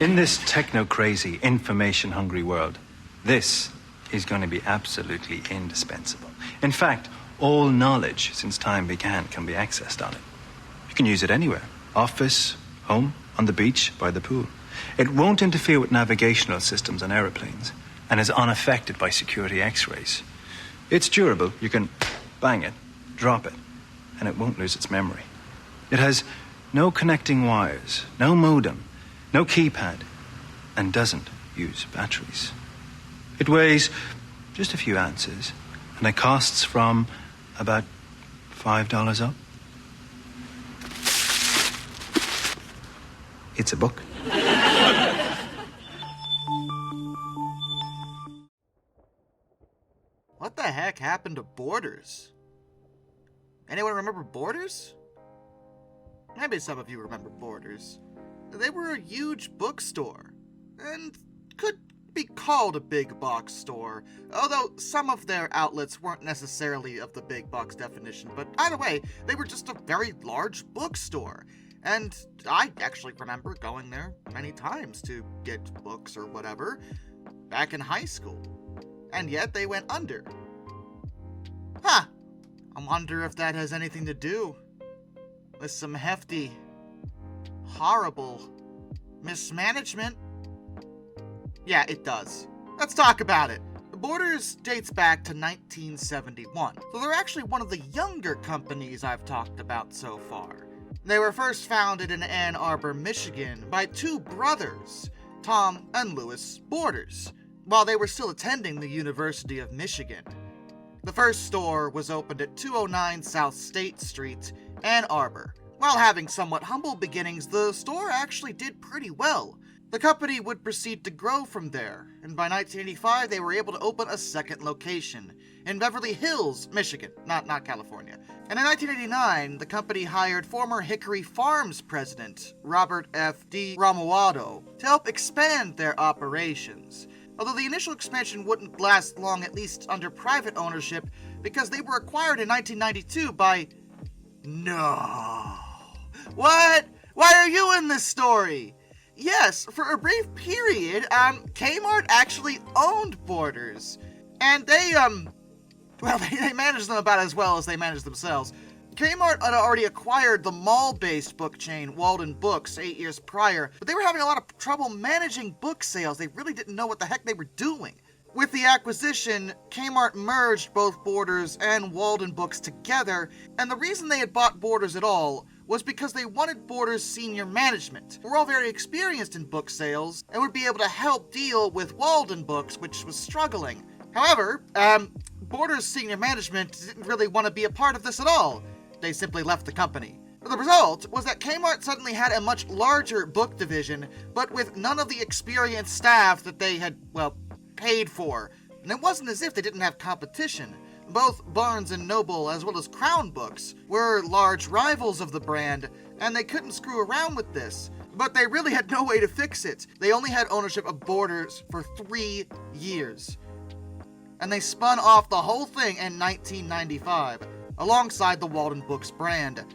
In this techno-crazy, information-hungry world, this is going to be absolutely indispensable. In fact, all knowledge since time began can be accessed on it. You can use it anywhere. Office, home, on the beach, by the pool. It won't interfere with navigational systems on aeroplanes and is unaffected by security X-rays. It's durable. You can bang it, drop it, and it won't lose its memory. It has no connecting wires, no modem, no keypad, and doesn't use batteries. It weighs just a few ounces, and it costs from about $5 up. It's a book. What the heck happened to Borders? Anyone remember Borders? Maybe some of you remember Borders. They were a huge bookstore, and could be called a big box store, although some of their outlets weren't necessarily of the big box definition, but either way, they were just a very large bookstore. And I actually remember going there many times to get books or whatever back in high school. And yet they went under. Huh. I wonder if that has anything to do with some hefty, horrible mismanagement. Yeah, it does. Let's talk about it. Borders dates back to 1971, so they're actually one of the younger companies I've talked about so far. They were first founded in Ann Arbor, Michigan by two brothers, Tom and Louis Borders, while they were still attending the University of Michigan. The first store was opened at 209 South State Street, Ann Arbor. While having somewhat humble beginnings, the store actually did pretty well. The company would proceed to grow from there, and by 1985 they were able to open a second location in Beverly Hills, Michigan, not California. And in 1989, the company hired former Hickory Farms president Robert F. D. Romualdo to help expand their operations. Although the initial expansion wouldn't last long, at least under private ownership, because they were acquired in 1992 by... No. What? Why are you in this story? Yes, for a brief period, Kmart actually owned Borders. And they managed them about as well as they managed themselves. Kmart had already acquired the mall-based book chain, Walden Books, 8 years prior, but they were having a lot of trouble managing book sales. They really didn't know what the heck they were doing. With the acquisition, Kmart merged both Borders and Walden Books together, and the reason they had bought Borders at all was because they wanted Borders' senior management. We're all very experienced in book sales, and would be able to help deal with Walden Books, which was struggling. However, Borders' senior management didn't really want to be a part of this at all. They simply left the company. The result was that Kmart suddenly had a much larger book division, but with none of the experienced staff that they had, paid for. And it wasn't as if they didn't have competition. Both Barnes & Noble as well as Crown Books were large rivals of the brand, and they couldn't screw around with this. But they really had no way to fix it. They only had ownership of Borders for 3 years. And they spun off the whole thing in 1995, alongside the Walden Books brand.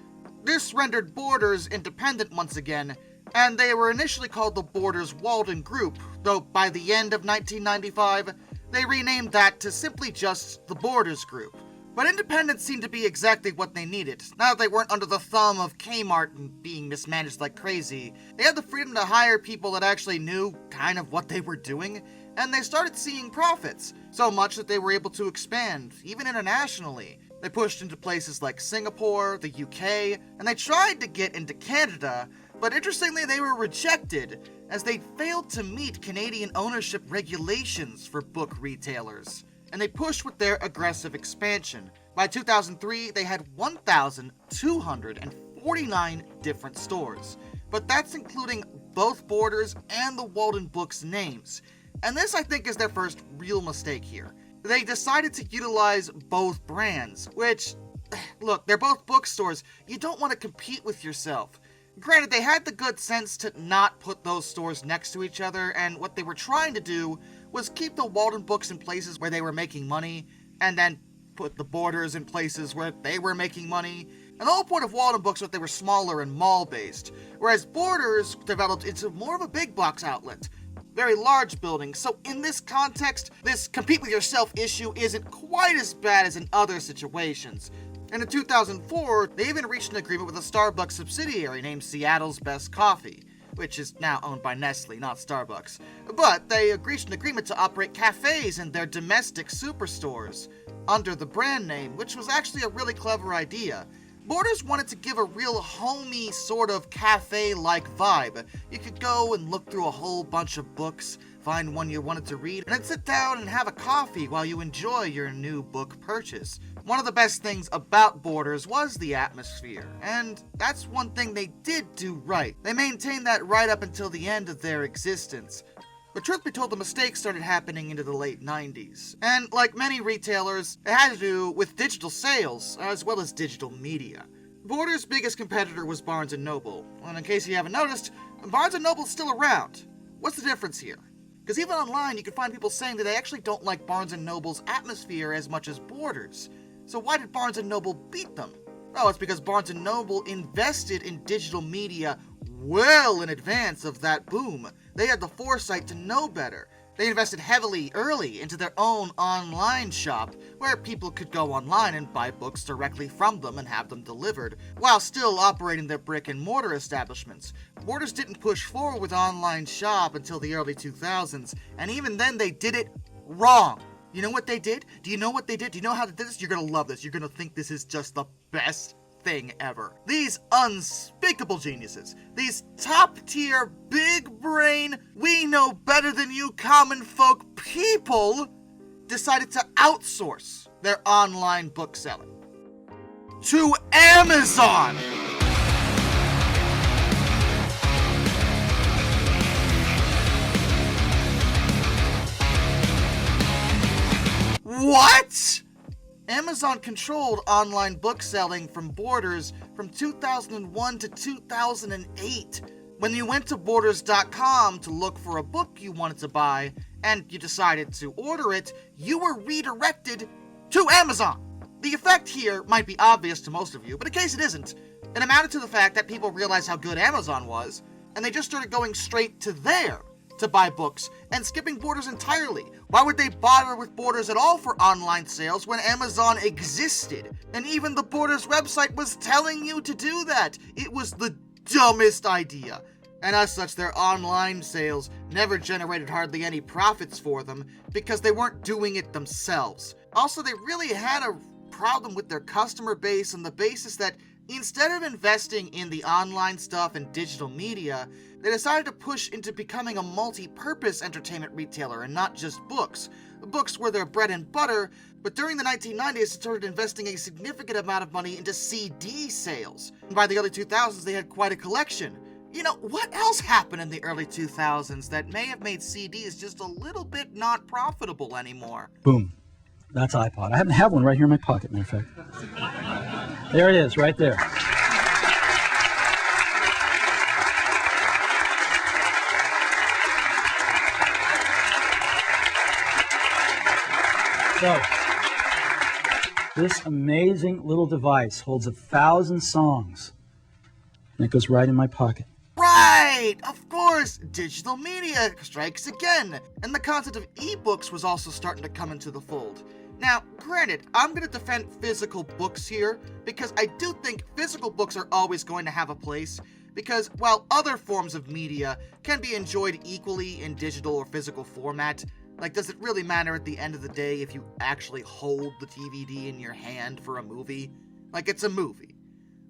This rendered Borders independent once again, and they were initially called the Borders Walden Group, though by the end of 1995, they renamed that to simply just the Borders Group. But independence seemed to be exactly what they needed. Now that they weren't under the thumb of Kmart and being mismanaged like crazy, they had the freedom to hire people that actually knew kind of what they were doing, and they started seeing profits, so much that they were able to expand, even internationally. They pushed into places like Singapore, the UK, and they tried to get into Canada, but interestingly they were rejected, as they failed to meet Canadian ownership regulations for book retailers. And they pushed with their aggressive expansion. By 2003, they had 1,249 different stores, but that's including both Borders and the Walden Books names. And this, I think, is their first real mistake here. They decided to utilize both brands, which, look, they're both bookstores. You don't want to compete with yourself. Granted, they had the good sense to not put those stores next to each other, and what they were trying to do was keep the Walden Books in places where they were making money, and then put the Borders in places where they were making money. And the whole point of Walden Books was that they were smaller and mall-based, whereas Borders developed into more of a big box outlet. Very large buildings, so in this context, this compete with yourself issue isn't quite as bad as in other situations. And in 2004, they even reached an agreement with a Starbucks subsidiary named Seattle's Best Coffee, which is now owned by Nestle, not Starbucks. But they reached an agreement to operate cafes in their domestic superstores under the brand name, which was actually a really clever idea. Borders wanted to give a real homey sort of cafe-like vibe. You could go and look through a whole bunch of books, find one you wanted to read, and then sit down and have a coffee while you enjoy your new book purchase. One of the best things about Borders was the atmosphere, and that's one thing they did do right. They maintained that right up until the end of their existence. But truth be told, the mistakes started happening into the late 90s. And like many retailers, it had to do with digital sales, as well as digital media. Borders' biggest competitor was Barnes & Noble. And in case you haven't noticed, Barnes & Noble's still around. What's the difference here? Because even online, you can find people saying that they actually don't like Barnes & Noble's atmosphere as much as Borders. So why did Barnes & Noble beat them? Oh, it's because Barnes & Noble invested in digital media well in advance of that boom. They had the foresight to know better. They invested heavily early into their own online shop, where people could go online and buy books directly from them and have them delivered, while still operating their brick-and-mortar establishments. Borders didn't push forward with online shop until the early 2000s, and even then they did it wrong. You know what they did? Do you know what they did? Do you know how they did this? You're gonna love this. You're gonna think this is just the best thing ever. These unspeakable geniuses, these top-tier, big-brain, we know better than you common folk people, decided to outsource their online book selling to Amazon. What? Amazon controlled online book selling from Borders from 2001 to 2008. When you went to Borders.com to look for a book you wanted to buy, and you decided to order it, you were redirected to Amazon. The effect here might be obvious to most of you, but in case it isn't, it amounted to the fact that people realized how good Amazon was, and they just started going straight to there to buy books, and skipping Borders entirely. Why would they bother with Borders at all for online sales when Amazon existed? And even the Borders website was telling you to do that. It was the dumbest idea. And as such, their online sales never generated hardly any profits for them because they weren't doing it themselves. Also, they really had a problem with their customer base on the basis that instead of investing in the online stuff and digital media, they decided to push into becoming a multi-purpose entertainment retailer and not just books. Books were their bread and butter, but during the 1990s, they started investing a significant amount of money into CD sales. And by the early 2000s, they had quite a collection. You know, what else happened in the early 2000s that may have made CDs just a little bit not profitable anymore? Boom. That's iPod. I happen to have one right here in my pocket, matter of fact. There it is, right there. So, this amazing little device holds 1,000 songs, and it goes right in my pocket. Right! Of course! Digital media strikes again! And the concept of ebooks was also starting to come into the fold. Now, granted, I'm going to defend physical books here, because I do think physical books are always going to have a place, because while other forms of media can be enjoyed equally in digital or physical format, like, does it really matter at the end of the day if you actually hold the DVD in your hand for a movie? Like, it's a movie.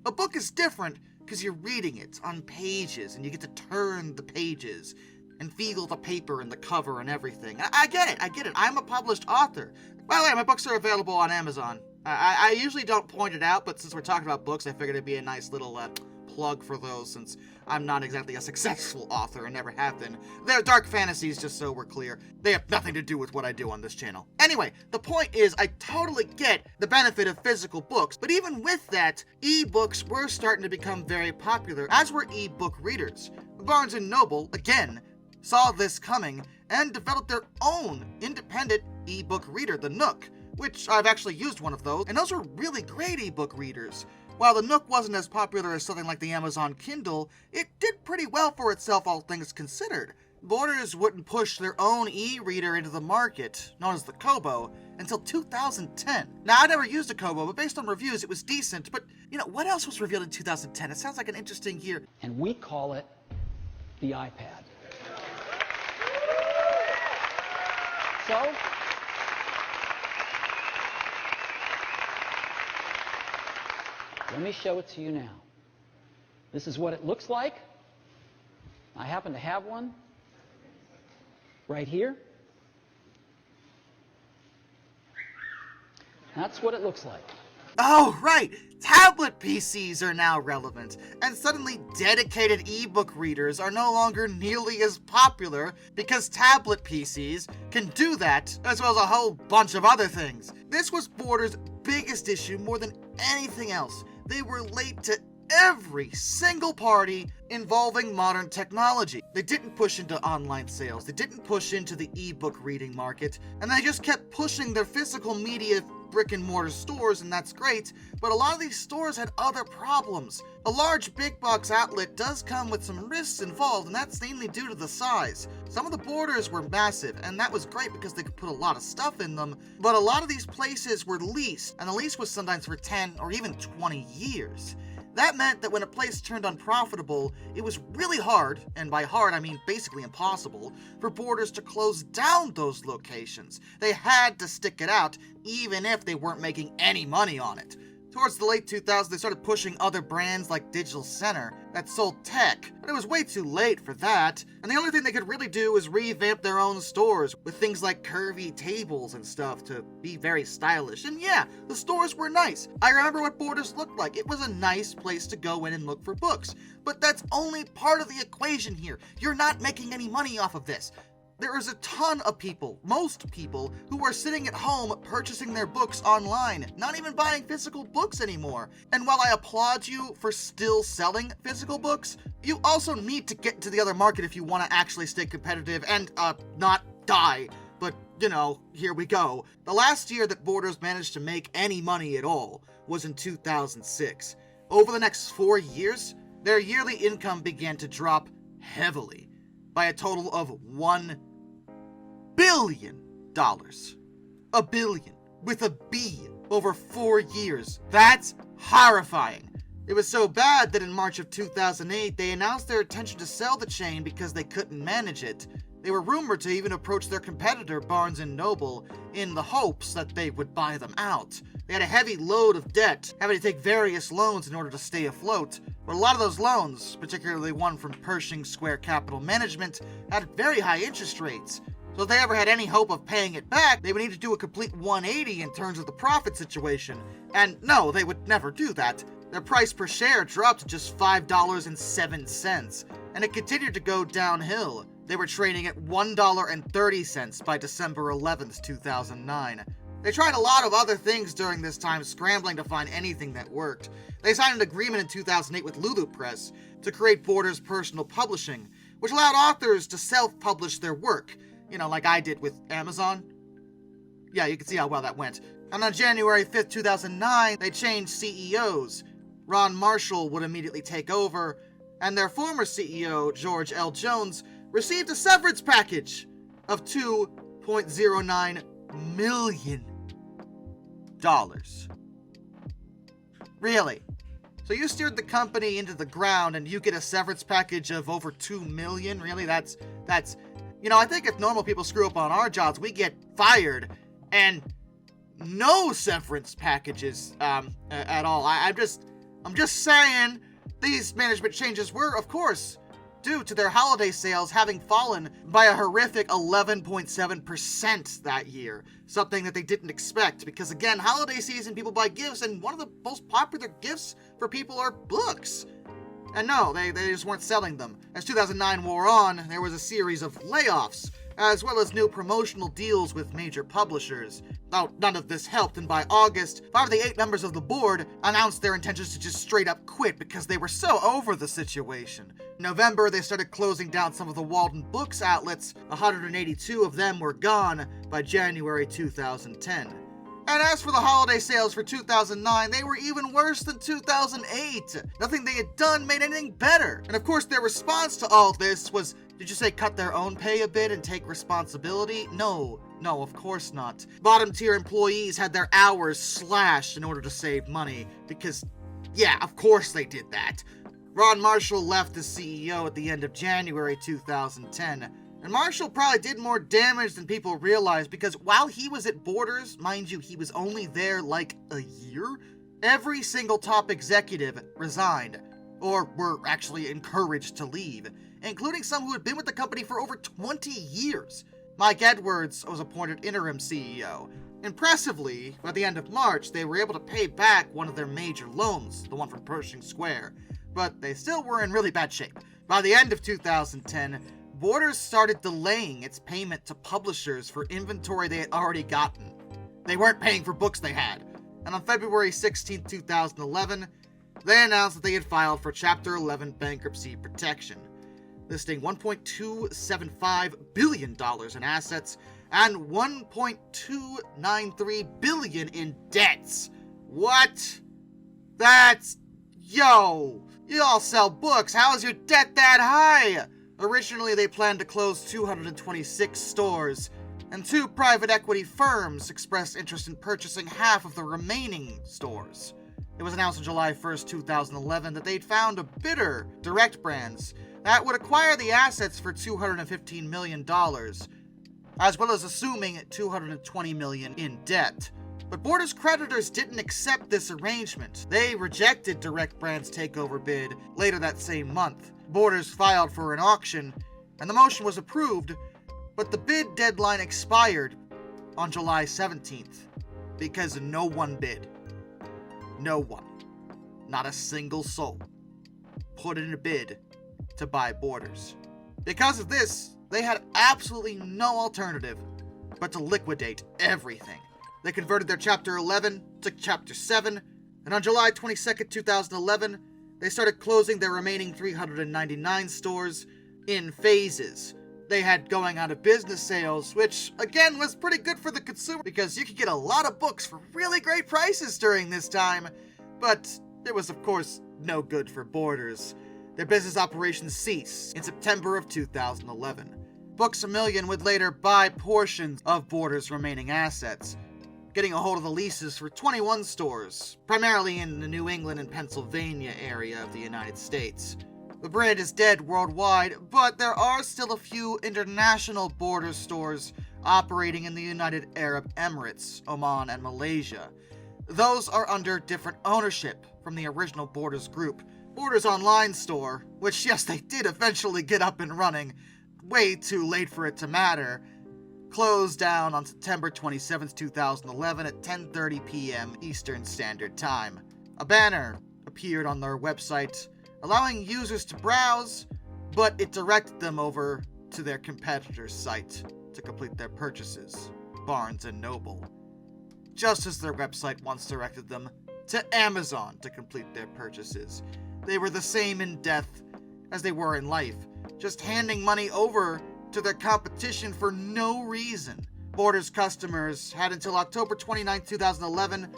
A book is different because you're reading it on pages, and you get to turn the pages and feel the paper and the cover and everything. I get it. I'm a published author. By the way, my books are available on Amazon. I usually don't point it out, but since we're talking about books, I figured it'd be a nice little plug for those, since I'm not exactly a successful author and never have been. They're dark fantasies, just so we're clear. They have nothing to do with what I do on this channel. Anyway, the point is, I totally get the benefit of physical books, but even with that, ebooks were starting to become very popular, as were ebook readers. Barnes & Noble, again, saw this coming and developed their own independent ebook reader, the Nook, which I've actually used one of those, and those are really great ebook readers. While the Nook wasn't as popular as something like the Amazon Kindle, it did pretty well for itself, all things considered. Borders wouldn't push their own e-reader into the market, known as the Kobo, until 2010. Now, I never used a Kobo, but based on reviews, it was decent. But, what else was revealed in 2010? It sounds like an interesting year. And we call it the iPad. So, let me show it to you now. This is what it looks like. I happen to have one right here. That's what it looks like. Oh, right! Tablet PCs are now relevant, and suddenly dedicated ebook readers are no longer nearly as popular because tablet PCs can do that, as well as a whole bunch of other things. This was Borders' biggest issue more than anything else. They were late to every single party involving modern technology. They didn't push into online sales, they didn't push into the ebook reading market, and they just kept pushing their physical media brick and mortar stores, and that's great, but a lot of these stores had other problems. A large big box outlet does come with some risks involved, and that's mainly due to the size. Some of the Borders were massive, and that was great because they could put a lot of stuff in them, but a lot of these places were leased, and the lease was sometimes for 10 or even 20 years. That meant that when a place turned unprofitable, it was really hard, and by hard I mean basically impossible, for Borders to close down those locations. They had to stick it out, even if they weren't making any money on it. Towards the late 2000s, they started pushing other brands like Digital Center that sold tech, but it was way too late for that, and the only thing they could really do was revamp their own stores with things like curvy tables and stuff to be very stylish. And yeah, the stores were nice. I remember what Borders looked like. It was a nice place to go in and look for books, but that's only part of the equation here. You're not making any money off of this. There is a ton of people, most people, who are sitting at home purchasing their books online, not even buying physical books anymore. And while I applaud you for still selling physical books, you also need to get into the other market if you want to actually stay competitive and, not die. But, here we go. The last year that Borders managed to make any money at all was in 2006. Over the next 4 years, their yearly income began to drop heavily by a total of $1 billion. A billion, with a B, over 4 years. That's horrifying. It was so bad that in March of 2008, they announced their intention to sell the chain because they couldn't manage it. They were rumored to even approach their competitor, Barnes & Noble, in the hopes that they would buy them out. They had a heavy load of debt, having to take various loans in order to stay afloat. But a lot of those loans, particularly one from Pershing Square Capital Management, had very high interest rates. So if they ever had any hope of paying it back, they would need to do a complete 180 in terms of the profit situation. And no, they would never do that. Their price per share dropped to just $5.07, and it continued to go downhill. They were trading at $1.30 by December 11th, 2009. They tried a lot of other things during this time, scrambling to find anything that worked. They signed an agreement in 2008 with Lulu Press to create Borders Personal Publishing, which allowed authors to self-publish their work, like I did with Amazon. Yeah, you can see how well that went. And on January 5th, 2009, they changed CEOs. Ron Marshall would immediately take over, and their former CEO, George L. Jones, received a severance package of $2.09 million. Really? So you steered the company into the ground and you get a severance package of over $2 million? Really? That's I think if normal people screw up on our jobs, we get fired and no severance packages at all. I'm just saying these management changes were, of course, due to their holiday sales having fallen by a horrific 11.7% that year. Something that they didn't expect, because again, holiday season, people buy gifts, and one of the most popular gifts for people are books. And no, they just weren't selling them. As 2009 wore on, there was a series of layoffs, as well as new promotional deals with major publishers. Though none of this helped, and by August, 5 of the 8 members of the board announced their intentions to just straight up quit because they were so over the situation. In November, they started closing down some of the Walden Books outlets. 182 of them were gone by January 2010. And as for the holiday sales for 2009, they were even worse than 2008. Nothing they had done made anything better. And of course, their response to all this was, did you say cut their own pay a bit and take responsibility? No, of course not. Bottom tier employees had their hours slashed in order to save money, because, yeah, of course they did that. Ron Marshall left as CEO at the end of January 2010. And Marshall probably did more damage than people realize, because while he was at Borders, mind you, he was only there like a year, every single top executive resigned, or were actually encouraged to leave, including some who had been with the company for over 20 years. Mike Edwards was appointed interim CEO. Impressively, by the end of March, they were able to pay back one of their major loans, the one from Pershing Square, but they still were in really bad shape. By the end of 2010, Borders started delaying its payment to publishers for inventory they had already gotten. They weren't paying for books they had. And on February 16, 2011, they announced that they had filed for Chapter 11 bankruptcy protection, listing $1.275 billion in assets and $1.293 billion in debts. What? That's... Yo! You all sell books, how is your debt that high? Originally, they planned to close 226 stores, and 2 private equity firms expressed interest in purchasing half of the remaining stores. It was announced on July 1st, 2011 that they'd found a bidder, Direct Brands, that would acquire the assets for $215 million, as well as assuming $220 million in debt. But Borders creditors didn't accept this arrangement. They rejected Direct Brands' takeover bid later that same month. Borders filed for an auction, and the motion was approved, but the bid deadline expired on July 17th, because no one bid. No one. Not a single soul put in a bid to buy Borders. Because of this, they had absolutely no alternative but to liquidate everything. They converted their Chapter 11 to Chapter 7, and on July 22nd, 2011, they started closing their remaining 399 stores in phases. They had going out of business sales, which again was pretty good for the consumer because you could get a lot of books for really great prices during this time, but it was of course no good for Borders. Their business operations ceased in September of 2011. Books A Million would later buy portions of Borders' remaining assets, getting a hold of the leases for 21 stores, primarily in the New England and Pennsylvania area of the United States. The brand is dead worldwide, but there are still a few international Borders stores operating in the United Arab Emirates, Oman, and Malaysia. Those are under different ownership from the original Borders group. Borders Online store, which yes, they did eventually get up and running, way too late for it to matter, closed down on September 27, 2011 at 10:30 p.m. Eastern Standard Time. A banner appeared on their website allowing users to browse, but it directed them over to their competitor's site to complete their purchases, Barnes & Noble, just as their website once directed them to Amazon to complete their purchases. They were the same in death as they were in life, just handing money over to their competition for no reason. Borders customers had until October 29, 2011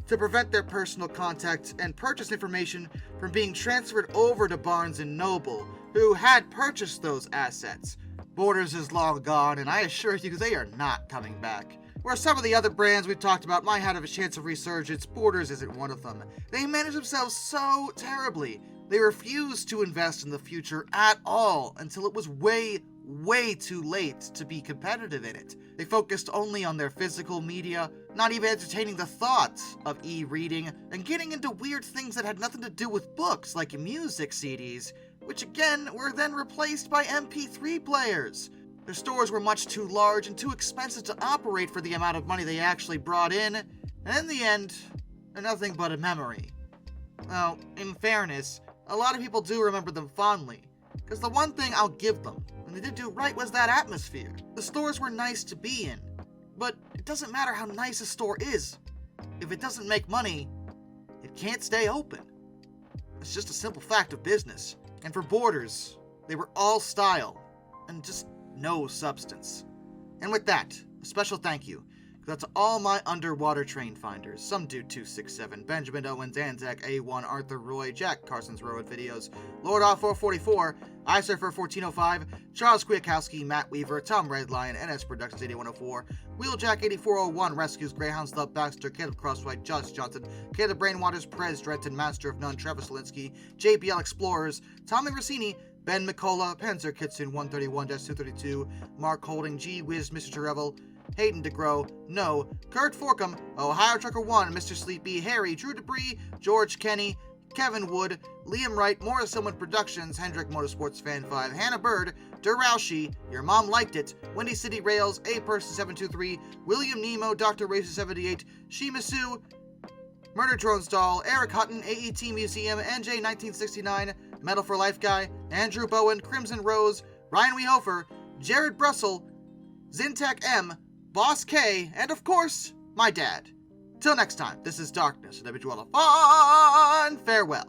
to prevent their personal contact and purchase information from being transferred over to Barnes & Noble, who had purchased those assets. Borders is long gone, and I assure you they are not coming back. Where some of the other brands we've talked about might have a chance of resurgence, Borders isn't one of them. They manage themselves so terribly. They refused to invest in the future at all until it was way too late to be competitive in it. They focused only on their physical media, not even entertaining the thought of e-reading, and getting into weird things that had nothing to do with books, like music CDs, which again were then replaced by MP3 players. Their stores were much too large and too expensive to operate for the amount of money they actually brought in, and in the end, they're nothing but a memory. Now, in fairness, a lot of people do remember them fondly, because the one thing I'll give them, and they did do right, was that atmosphere. The stores were nice to be in, but it doesn't matter how nice a store is. If it doesn't make money, it can't stay open. It's just a simple fact of business. And for Borders, they were all style, and just no substance. And with that, a special thank you That's all my underwater train finders. Some Dude 267, Benjamin Owens, Anzac A1, Arthur Roy, Jack Carson's Road Videos, Lord Off 444, iSurfer 1405, Charles Kwiatkowski, Matt Weaver, Tom Redline, NS Productions 8104, Wheeljack 8401, Rescues, Greyhound Slub Baxter, Caleb Crosswhite, Josh Johnson, Caleb Brainwaters, Perez Drenton, Master of None, Travis Linsky, JBL Explorers, Tommy Rossini, Ben McCullough, Panzer Kitson 131-232, Mark Holding, G Wiz, Mr. Terrevel, Hayden DeGrow, No, Kurt Forkham, Ohio Trucker 1, Mr. Sleepy, Harry, Drew Debris, George Kenny, Kevin Wood, Liam Wright, Morris Hillman Productions, Hendrick Motorsports Fan 5, Hannah Bird, Duraushi, Your Mom Liked It, Windy City Rails, A Person 723, William Nemo, Dr. Racer 78, Shimasu, Murder Drone Stall, Eric Hutton, AET Museum, NJ 1969, Metal for Life Guy, Andrew Bowen, Crimson Rose, Ryan Wehofer, Jared Brussel, Zintac M, Boss K, and of course, my dad. Till next time, this is Darkness, and I bid you all a fun farewell.